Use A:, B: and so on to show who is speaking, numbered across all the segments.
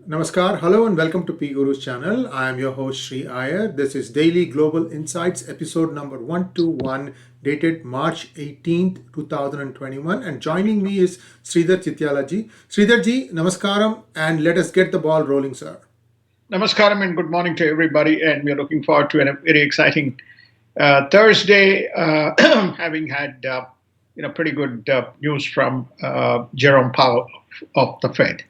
A: Namaskar, hello and welcome to PGurus channel. I am your host Sree Iyer. This is Daily Global Insights episode number 121 dated March 18th, 2021 and joining me is Sridhar Chityalaji. Sridharji, Namaskaram and let us get the ball rolling, sir.
B: Namaskaram and good morning to everybody. And we are looking forward to a very exciting Thursday, having had pretty good news from Jerome Powell of the Fed.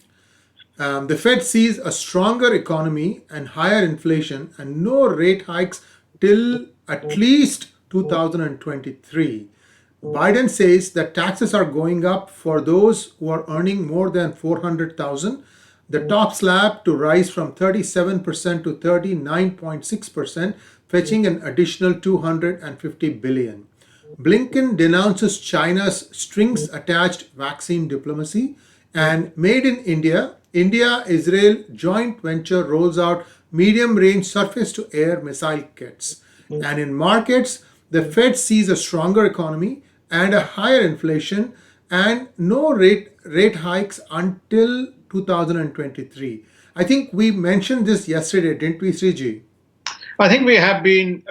A: The Fed sees a stronger economy and higher inflation and no rate hikes till at least 2023. Biden says that taxes are going up for those who are earning more than 400,000. The top slab to rise from 37% to 39.6%, fetching an additional 250 billion. Blinken denounces China's strings attached vaccine diplomacy, and made in India-Israel joint venture rolls out medium-range surface-to-air missile kits. And in markets, the Fed sees a stronger economy and a higher inflation and no rate hikes until 2023. I think we mentioned this yesterday, didn't we, Sriji?
B: I think we have been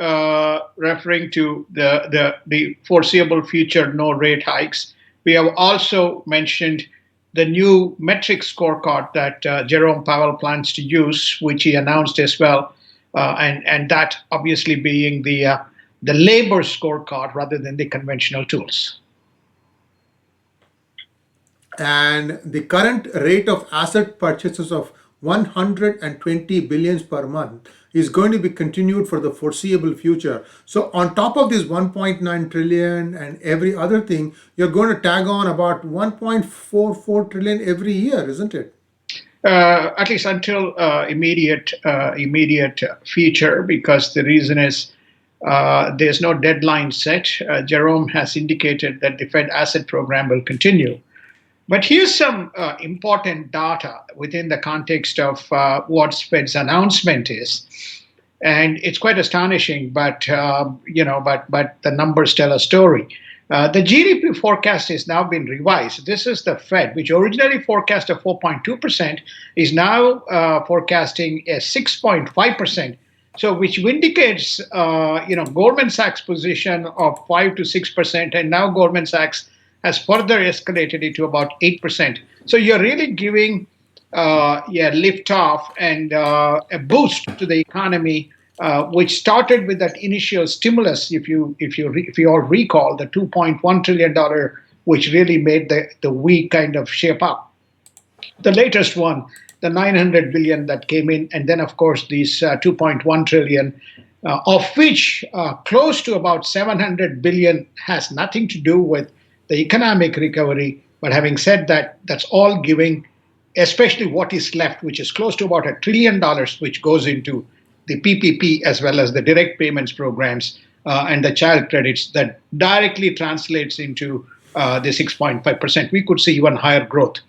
B: referring to the foreseeable future no rate hikes. We have also mentioned the new metric scorecard that Jerome Powell plans to use, which he announced as well, and that obviously being the labor scorecard rather than the conventional tools.
A: And the current rate of asset purchases of 120 billions per month is going to be continued for the foreseeable future. So on top of this 1.9 trillion and every other thing, you're going to tag on about 1.44 trillion every year, isn't it?
B: At least until immediate future, because the reason is there's no deadline set. Jerome has indicated that the Fed asset program will continue. But here's some important data within the context of what Fed's announcement is, and it's quite astonishing. But but the numbers tell a story. The GDP forecast has now been revised. This is the Fed, which originally forecast a 4.2%, is now forecasting a 6.5%. So, which indicates Goldman Sachs' position of 5 to 6%, and now Goldman Sachs has further escalated it to about 8%. So you're really giving a lift off and a boost to the economy, which started with that initial stimulus. If you all recall, the 2.1 trillion dollar, which really made the week kind of shape up. The latest one, the 900 billion that came in, and then of course these 2.1 trillion. Of which close to about 700 billion has nothing to do with the economic recovery. But having said that, that's all giving, especially what is left, which is close to about $1 trillion, which goes into the PPP as well as the direct payments programs and the child credits, that directly translates into the 6.5%. We could see even higher growth.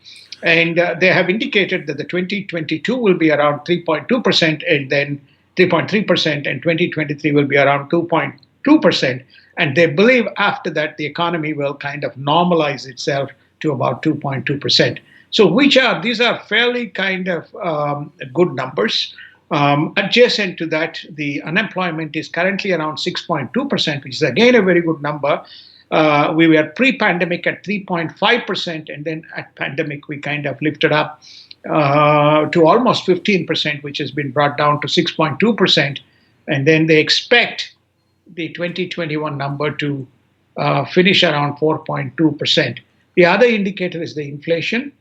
B: And they have indicated that the 2022 will be around 3.2% and then 3.3%, and 2023 will be around 2.2%. And they believe after that the economy will kind of normalize itself to about 2.2%. So these are fairly kind of good numbers. Adjacent to that, the unemployment is currently around 6.2%, which is again a very good number. We were pre-pandemic at 3.5%, and then at pandemic we kind of lifted up to almost 15%, which has been brought down to 6.2%. And then they expect the 2021 number to finish around 4.2%. The other indicator is the inflation.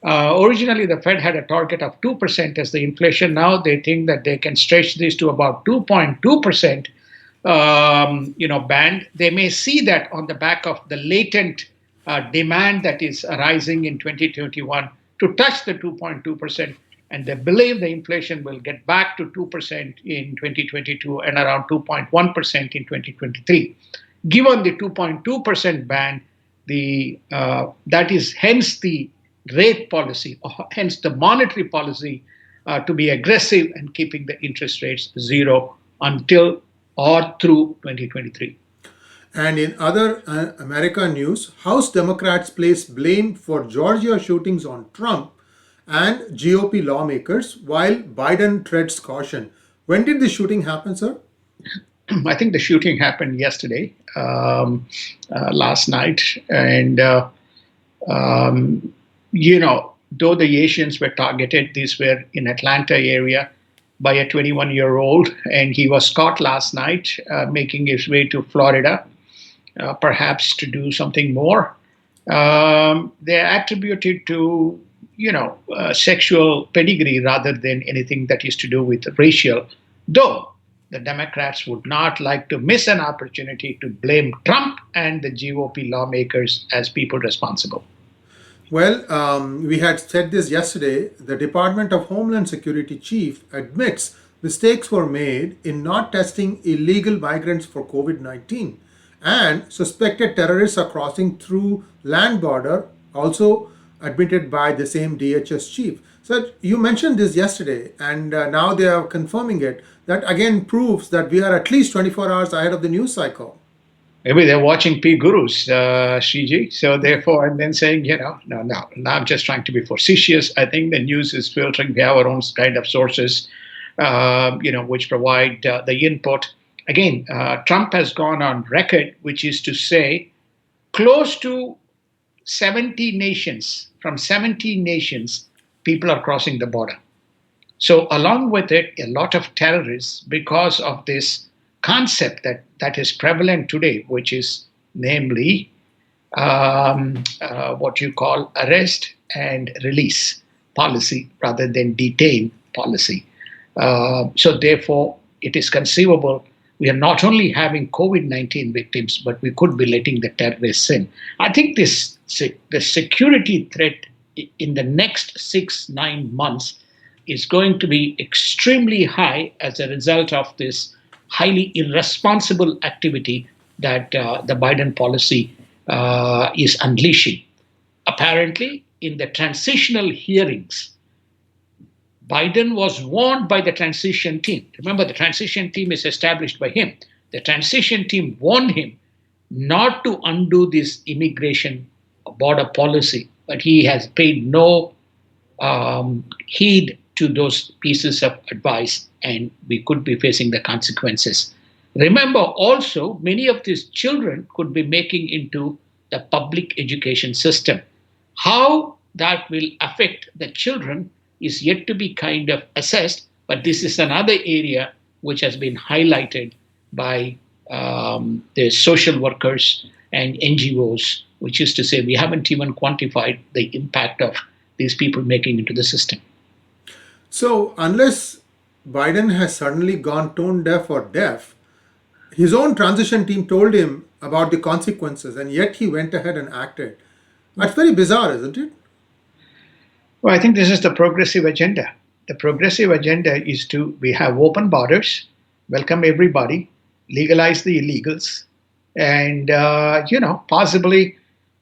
B: Originally, the Fed had a target of 2% as the inflation. Now they think that they can stretch this to about 2.2%, band. They may see that on the back of the latent demand that is arising in 2021 to touch the 2.2%. And they believe the inflation will get back to 2% in 2022 and around 2.1% in 2023. Given the 2.2% band, that is hence the rate policy, or hence the monetary policy to be aggressive and keeping the interest rates zero until or through 2023.
A: And in other America news, House Democrats place blame for Georgia shootings on Trump and GOP lawmakers while Biden treads caution. When did the shooting happen, sir?
B: I think the shooting happened yesterday, last night, and though the Asians were targeted, these were in Atlanta area by a 21-year-old, and he was caught last night making his way to Florida, perhaps to do something more. They're attributed to, sexual pedigree rather than anything that is to do with racial, though the Democrats would not like to miss an opportunity to blame Trump and the GOP lawmakers as people responsible.
A: Well, we had said this yesterday. The Department of Homeland Security chief admits mistakes were made in not testing illegal migrants for COVID 19, and suspected terrorists are crossing through land border, also admitted by the same DHS chief. So you mentioned this yesterday, and now they are confirming it. That again proves that we are at least 24 hours ahead of the news cycle.
B: Maybe they're watching PGurus, Sree. So therefore, and then saying, no, I'm just trying to be facetious. I think the news is filtering. We have our own kind of sources, which provide the input. Again, Trump has gone on record, which is to say, close to 70 nations, from 70 nations, people are crossing the border. So along with it, a lot of terrorists, because of this concept that is prevalent today, which is namely what you call arrest and release policy rather than detain policy. So therefore, it is conceivable we are not only having COVID-19 victims, but we could be letting the terrorists in. I think the security threat in the next 6-9 months is going to be extremely high as a result of this highly irresponsible activity that the Biden policy is unleashing. Apparently, in the transitional hearings, Biden was warned by the transition team. Remember, the transition team is established by him. The transition team warned him not to undo this immigration border policy, but he has paid no heed to those pieces of advice, and we could be facing the consequences. Remember also, many of these children could be making into the public education system. How that will affect the children is yet to be kind of assessed, but this is another area which has been highlighted by the social workers and NGOs, which is to say we haven't even quantified the impact of these people making into the system.
A: So, unless Biden has suddenly gone tone deaf or deaf, his own transition team told him about the consequences, and yet he went ahead and acted. That's very bizarre, isn't it?
B: Well, I think this is the progressive agenda. The progressive agenda is we have open borders, welcome everybody, legalize the illegals, and possibly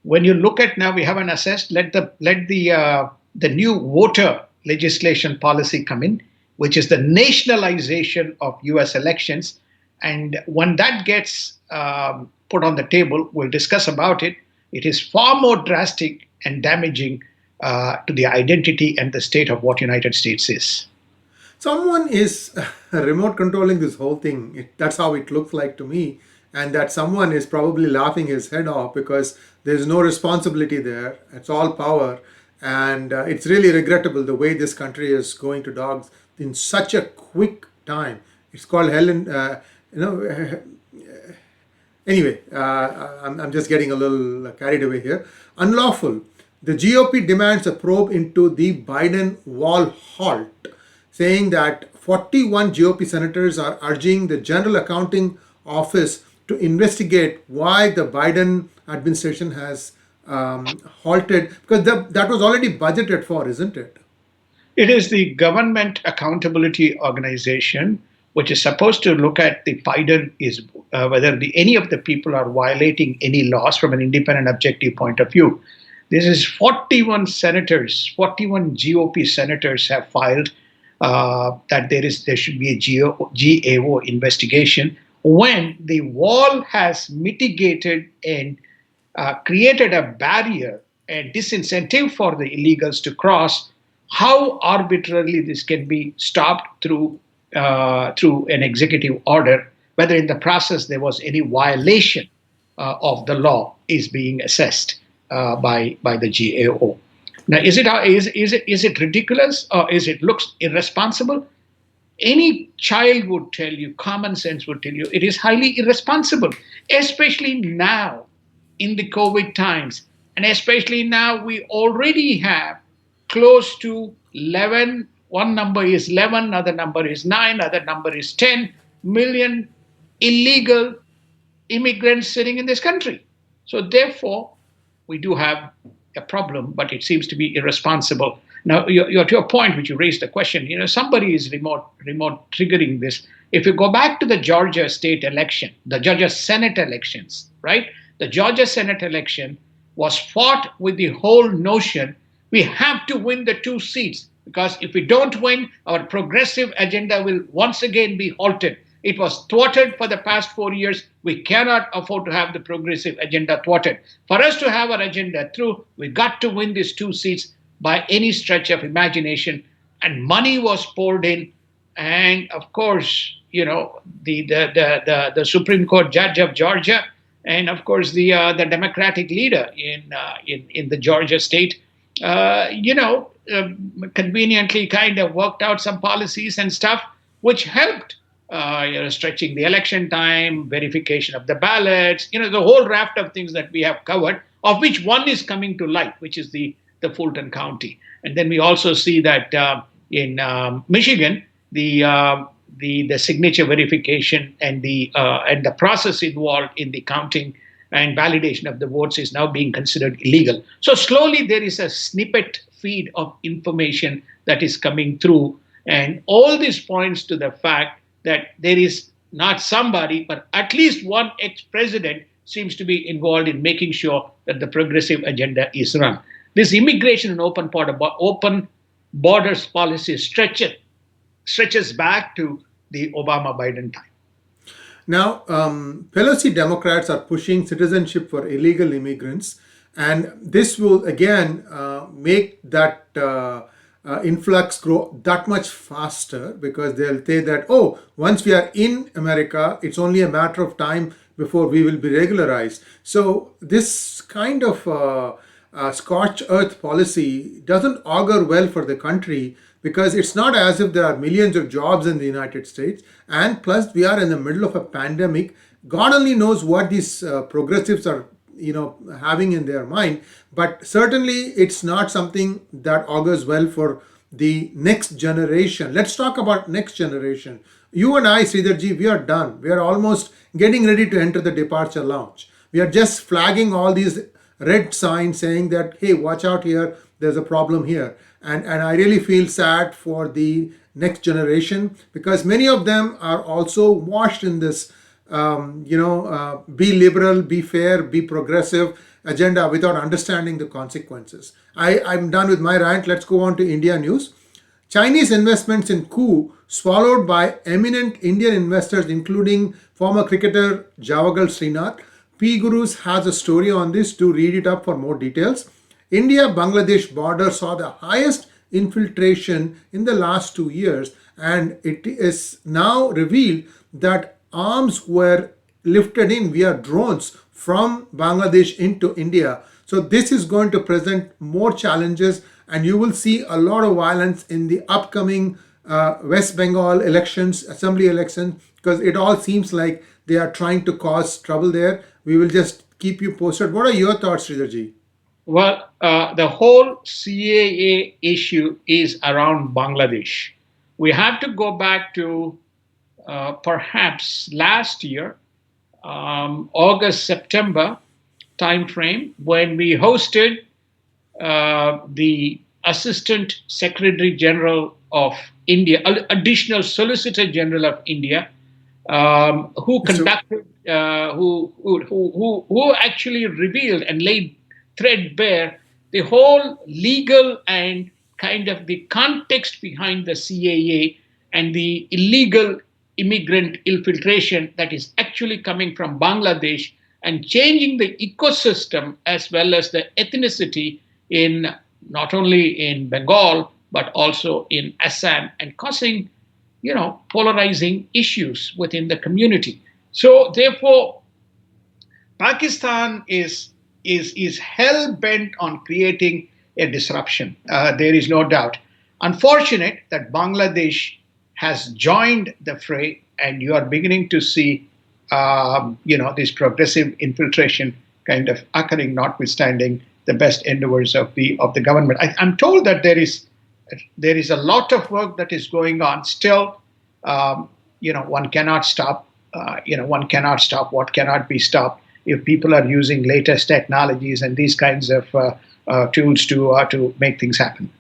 B: when you look at now, we haven't assessed. Let the new voter legislation policy come in, which is the nationalization of U.S. elections, and when that gets put on the table, we'll discuss about it. It is far more drastic and damaging to the identity and the state of what United States is.
A: Someone is remote controlling this whole thing. That's how it looks like to me. And that someone is probably laughing his head off because there's no responsibility there. It's all power. And it's really regrettable the way this country is going to dogs in such a quick time. It's called hell and, anyway, I'm just getting a little carried away here. Unlawful. The GOP demands a probe into the Biden wall halt, saying that 41 GOP senators are urging the General Accounting Office to investigate why the Biden administration has halted, because that was already budgeted for, isn't it?
B: It is the Government Accountability Organization, which is supposed to look at the Biden is whether any of the people are violating any laws from an independent, objective point of view. This is 41 senators, 41 GOP senators have filed that there should be a GAO investigation when the wall has mitigated and created a barrier and disincentive for the illegals to cross how arbitrarily this can be stopped through an executive order, whether in the process there was any violation of the law is being assessed by the GAO. Now, is it ridiculous, or is it looks irresponsible? Any child would tell you, common sense would tell you, it is highly irresponsible, especially now in the COVID times. And especially now, we already have close to 11, one number is 11, other number is 9, other number is 10 million illegal immigrants sitting in this country. So therefore, we do have a problem, but it seems to be irresponsible. Now, to your point, which you raised the question, somebody is remote triggering this. If you go back to the Georgia state election, the Georgia Senate elections, right? The Georgia Senate election was fought with the whole notion we have to win the two seats, because if we don't win, our progressive agenda will once again be halted. It was thwarted for the past 4 years. We cannot afford to have the progressive agenda thwarted. For us to have our agenda through, we got to win these two seats by any stretch of imagination. And money was poured in. And of course, the Supreme Court judge of Georgia, and of course the Democratic leader in the Georgia state, conveniently kind of worked out some policies and stuff which helped stretching the election time, verification of the ballots, the whole raft of things that we have covered, of which one is coming to light, which is the Fulton County. And then we also see that in Michigan, the signature verification and the process involved in the counting and validation of the votes is now being considered illegal. So slowly there is a snippet feed of information that is coming through, and all this points to the fact that there is not somebody, but at least one ex-president seems to be involved in making sure that the progressive agenda is run. This immigration and open borders policy stretches back to the Obama-Biden time.
A: Now, Pelosi Democrats are pushing citizenship for illegal immigrants, and this will again make that influx grow that much faster, because they'll say that, oh, once we are in America, it's only a matter of time before we will be regularized. So this kind of scorched earth policy doesn't augur well for the country, because it's not as if there are millions of jobs in the United States, and plus we are in the middle of a pandemic. God only knows what these progressives are having in their mind, but certainly it's not something that augurs well for the next generation. Let's talk about next generation. You and I, Sridharji, we are done. We are almost getting ready to enter the departure lounge. We are just flagging all these red signs saying that, hey, watch out here, there's a problem here. And I really feel sad for the next generation, because many of them are also washed in this be liberal, be fair, be progressive agenda without understanding the consequences. I'm done with my rant. Let's go on to India news. Chinese investments in coup swallowed by eminent Indian investors, including former cricketer Javagal Srinath. PGurus has a story on this. Do read it up for more details. India-Bangladesh border saw the highest infiltration in the last 2 years, and it is now revealed that arms were lifted in via drones from Bangladesh into India. So this is going to present more challenges, and you will see a lot of violence in the upcoming West Bengal elections, assembly elections, because it all seems like they are trying to cause trouble there. We will just keep you posted. What are your thoughts, Sridharji?
B: Well, the whole CAA issue is around Bangladesh. We have to go back to perhaps last year, August, September timeframe, when we hosted the Assistant Secretary General of India, Additional Solicitor General of India, who conducted, who actually revealed and laid threadbare the whole legal and kind of the context behind the CAA and the illegal immigrant infiltration that is actually coming from Bangladesh, and changing the ecosystem as well as the ethnicity in not only in Bengal but also in Assam, and causing, polarizing issues within the community. So therefore, Pakistan is hell bent on creating a disruption. There is no doubt. Unfortunate that Bangladesh has joined the fray, and you are beginning to see, this progressive infiltration kind of occurring, notwithstanding the best endeavors of the government. I'm told that there is a lot of work that is going on still. One cannot stop. One cannot stop what cannot be stopped if people are using latest technologies and these kinds of tools to make things happen.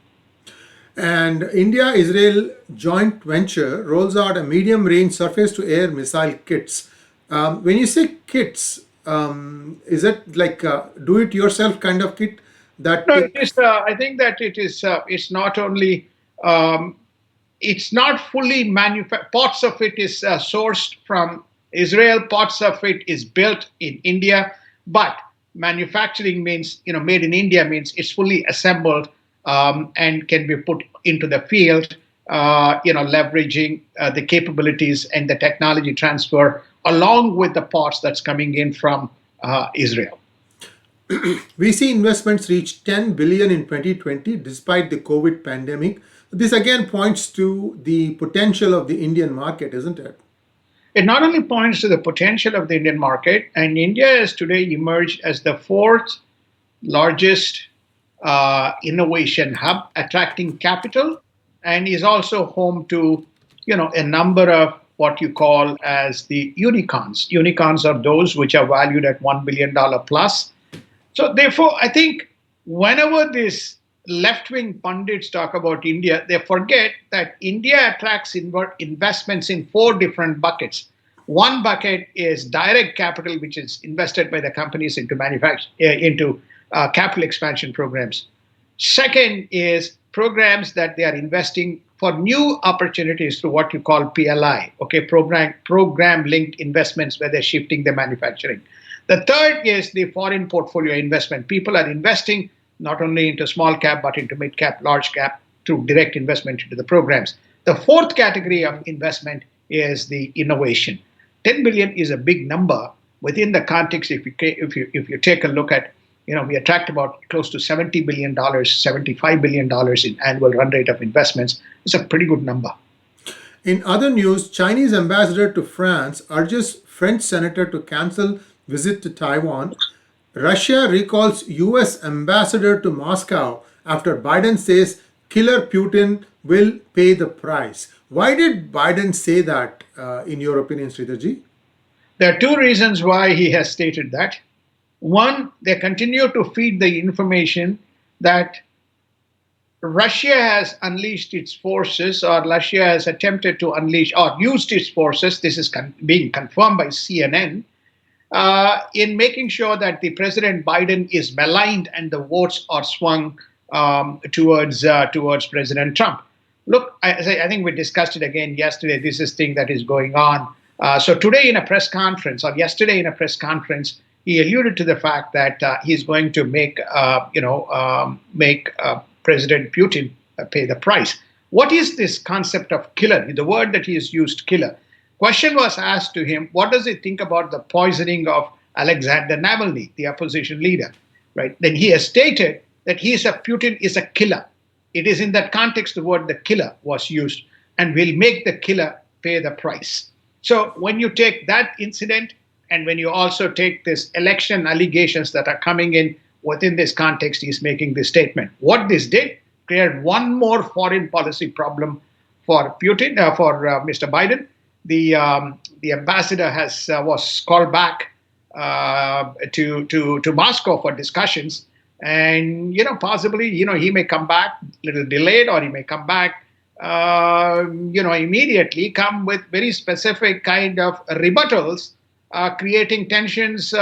A: And India Israel joint venture rolls out a medium range surface to air missile kits. When you say kits, is it like a do it yourself kind of kit that
B: No, it is. I think that it is. It's not only. Um, it's not fully manufactured. Parts of it is sourced from Israel. Parts of it is built in India. But manufacturing means, made in India means it's fully assembled, and can be put into the field. Leveraging the capabilities and the technology transfer along with the parts that's coming in from Israel.
A: VC investments reached 10 billion in 2020 despite the COVID pandemic. This again points to the potential of the Indian market, isn't it?
B: It not only points to the potential of the Indian market, and India has today emerged as the fourth largest innovation hub, attracting capital, and is also home to, a number of what you call as the unicorns. Unicorns are those which are valued at $1 billion plus. So therefore, I think whenever these left-wing pundits talk about India, they forget that India attracts investments in four different buckets. One bucket is direct capital, which is invested by the companies into capital expansion programs. Second is programs that they are investing for new opportunities through what you call PLI, okay, program linked investments where they're shifting the manufacturing. The third is the foreign portfolio investment. People are investing not only into small cap, but into mid cap, large cap through direct investment into the programs. The fourth category of investment is the innovation. 10 billion is a big number within the context. If you take a look at, we attract about close to $70 billion, $75 billion in annual run rate of investments. It's a pretty good number.
A: In other news, Chinese ambassador to France urges French senator to cancel visit to Taiwan. Russia recalls US ambassador to Moscow after Biden says killer Putin will pay the price. Why did Biden say that, in your opinion, Sridharji?
B: There are two reasons why he has stated that. One, they continue to feed the information that Russia has unleashed its forces, or Russia has attempted to unleash or used its forces. This is being confirmed by CNN. In making sure that the President Biden is maligned and the votes are swung towards President Trump. Look, I think we discussed it again yesterday. This is thing that is going on. So today in a press conference, or yesterday in a press conference, he alluded to the fact that he's going to make President Putin pay the price. What is this concept of killer? The word that he has used, killer. Question was asked to him, what does he think about the poisoning of Alexander Navalny, the opposition leader? Right? Then he has stated that Putin is a killer. It is in that context the word the killer was used, and will make the killer pay the price. So when you take that incident, and when you also take this election allegations that are coming in within this context, he's making this statement. What this did, create one more foreign policy problem for Putin, for Mr. Biden. The ambassador was called back to Moscow for discussions, and possibly he may come back a little delayed, or he may come back immediately, come with very specific kind of rebuttals, creating tensions,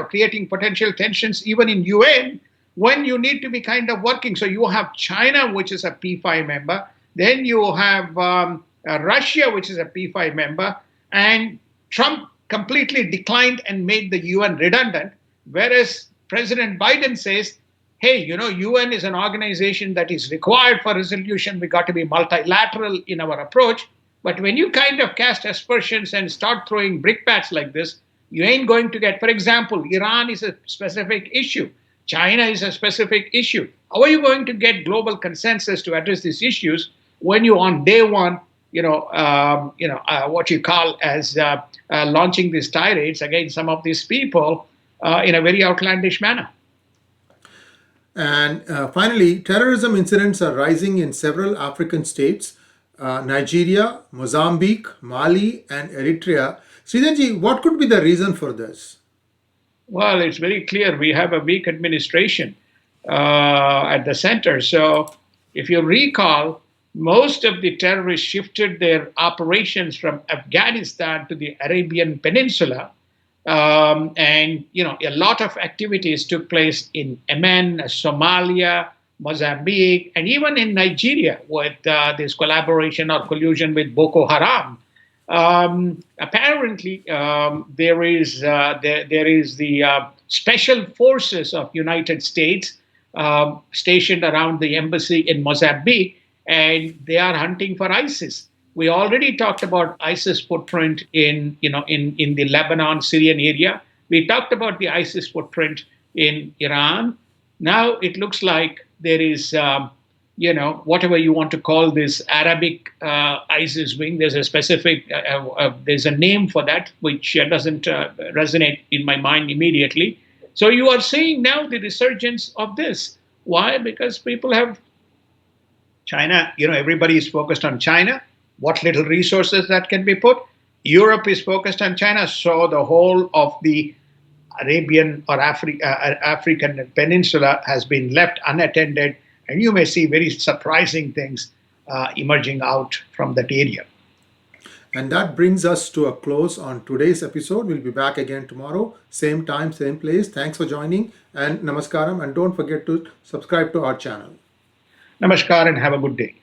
B: creating potential tensions even in UN, when you need to be kind of working. So you have China, which is a P5 member, then you have Russia, which is a P5 member, and Trump completely declined and made the UN redundant, whereas President Biden says hey, UN is an organization that is required for resolution. We got to be multilateral in our approach. But when you kind of cast aspersions and start throwing brickbats like this, you ain't going to get, for example, Iran is a specific issue. China is a specific issue. How are you going to get global consensus to address these issues when you on day one, what you call as launching these tirades against some of these people in a very outlandish manner?
A: And finally, terrorism incidents are rising in several African states, Nigeria, Mozambique, Mali, and Eritrea. Sridharji, what could be the reason for this?
B: Well, it's very clear we have a weak administration at the center. So, if you recall, most of the terrorists shifted their operations from Afghanistan to the Arabian Peninsula. And a lot of activities took place in Yemen, Somalia, Mozambique, and even in Nigeria with this collaboration or collusion with Boko Haram. Apparently, there is the special forces of United States stationed around the embassy in Mozambique, and they are hunting for ISIS. We already talked about ISIS footprint in the Lebanon Syrian area. We talked about the ISIS footprint in Iran. Now it looks like there is whatever you want to call this Arabic ISIS wing. There's a specific there's a name for that which doesn't resonate in my mind immediately. So you are seeing now the resurgence of this. Why? Because people have China, everybody is focused on China, what little resources that can be put. Europe is focused on China, so the whole of the Arabian or African peninsula has been left unattended, and you may see very surprising things emerging out from that area.
A: And that brings us to a close on today's episode. We'll be back again tomorrow, same time, same place. Thanks for joining, and namaskaram. And don't forget to subscribe to our channel.
B: Namaskar and have a good day.